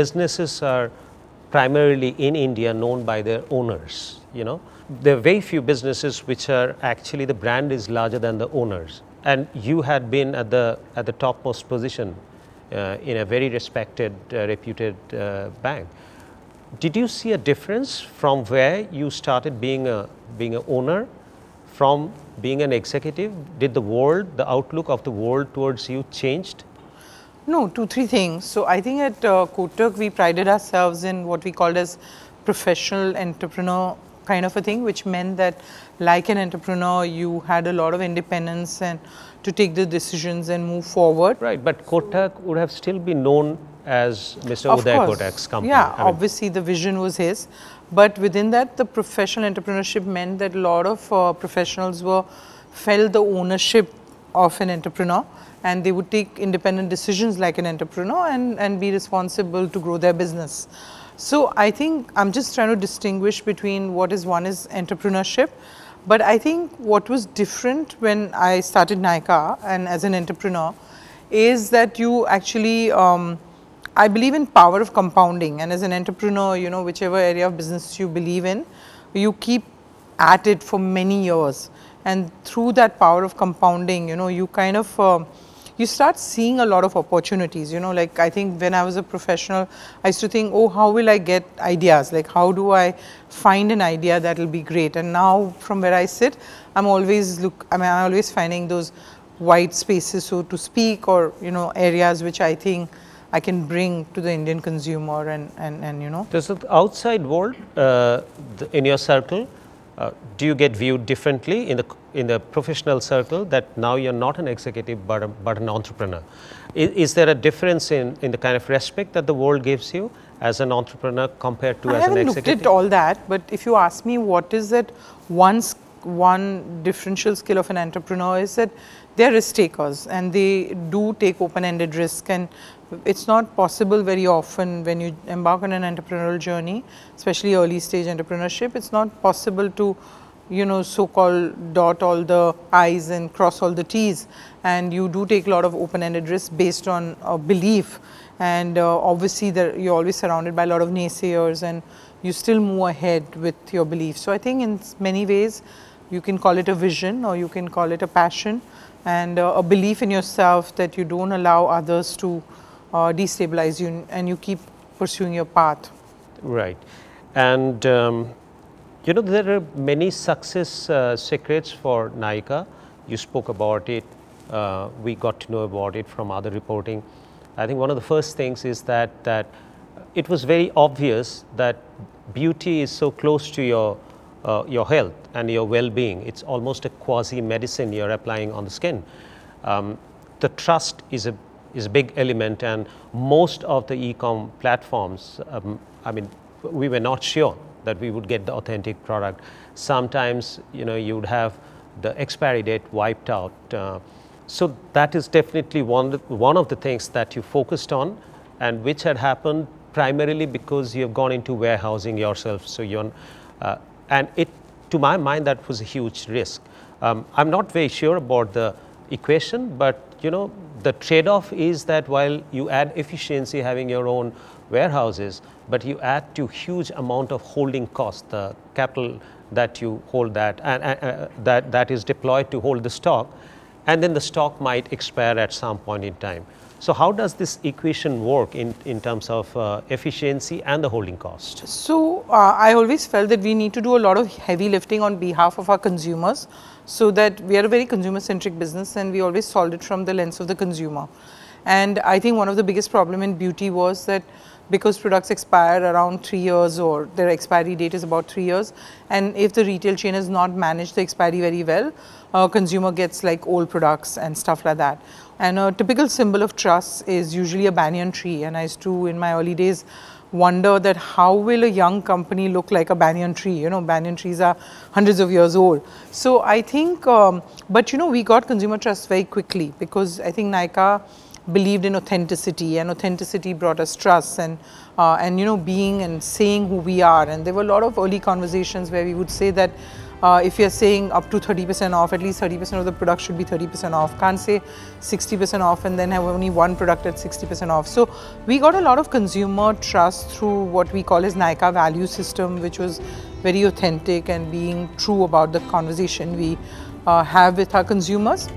businesses are primarily in India known by their owners, you know. There are very few businesses which are actually the brand is larger than the owners. And you had been at the topmost position in a very respected, reputed bank. Did you see a difference from where you started being an owner from being an executive? Did the outlook of the world towards you changed? No, 2-3 things. So I think at Kotak we prided ourselves in what we called as professional entrepreneur kind of a thing, which meant that like an entrepreneur you had a lot of independence and to take the decisions and move forward. Right, but Kotak would have still been known as Mr. Uday Kotak's company. Yeah, obviously the vision was his, but within that the professional entrepreneurship meant that a lot of professionals felt the ownership of an entrepreneur, and they would take independent decisions like an entrepreneur and be responsible to grow their business. So I think I'm just trying to distinguish between one is entrepreneurship, but I think what was different when I started Nykaa and as an entrepreneur is that you actually, I believe in power of compounding, and as an entrepreneur, you know, whichever area of business you believe in, you keep at it for many years, and through that power of compounding, you know, you kind of you start seeing a lot of opportunities, you know, like I think when I was a professional, I used to think, oh, how will I get ideas? Like, how do I find an idea that will be great? And now from where I sit, I'm always finding those white spaces, so to speak, or, you know, areas which I think I can bring to the Indian consumer and you know. Does the outside world in your circle, do you get viewed differently in the professional circle that now you're not an executive but an entrepreneur? Is there a difference in the kind of respect that the world gives you as an entrepreneur compared to as an executive? I haven't looked at all that, but if you ask me what is that one differential skill of an entrepreneur is that they're risk takers and they do take open-ended risk, and it's not possible very often when you embark on an entrepreneurial journey, especially early stage entrepreneurship, it's not possible to, you know, so-called dot all the I's and cross all the T's, and you do take a lot of open-ended risks based on a belief, and obviously you're always surrounded by a lot of naysayers and you still move ahead with your belief. So I think in many ways you can call it a vision or you can call it a passion and a belief in yourself that you don't allow others to destabilize you and you keep pursuing your path. Right. And you know, there are many success secrets for Nykaa. You spoke about it. We got to know about it from other reporting. I think one of the first things is that it was very obvious that beauty is so close to your health and your well-being. It's almost a quasi-medicine you're applying on the skin. The trust is a big element, and most of the e-com platforms, I mean, we were not sure that we would get the authentic product. Sometimes, you know, you would have the expiry date wiped out. So that is definitely one of the things that you focused on, and which had happened primarily because you have gone into warehousing yourself. So you're, and to my mind, that was a huge risk. I'm not very sure about the equation, but you know, the trade-off is that while you add efficiency having your own warehouses, but you add to huge amount of holding cost, the capital that you hold that and that is deployed to hold the stock, and then the stock might expire at some point in time. So how does this equation work in terms of efficiency and the holding cost? So I always felt that we need to do a lot of heavy lifting on behalf of our consumers, so that we are a very consumer-centric business and we always solved it from the lens of the consumer. And I think one of the biggest problem in beauty was that because products expire around 3 years or their expiry date is about 3 years, and if the retail chain has not managed the expiry very well, consumer gets like old products and stuff like that. And a typical symbol of trust is usually a banyan tree, and I used to, in my early days, wonder that how will a young company look like a banyan tree. You know, banyan trees are hundreds of years old. So I think, but you know, we got consumer trust very quickly because I think Nykaa believed in authenticity, and authenticity brought us trust and you know, being and saying who we are. And there were a lot of early conversations where we would say that If you're saying up to 30% off, at least 30% of the product should be 30% off. Can't say 60% off and then have only one product at 60% off. So we got a lot of consumer trust through what we call as Nykaa value system, which was very authentic and being true about the conversation we have with our consumers.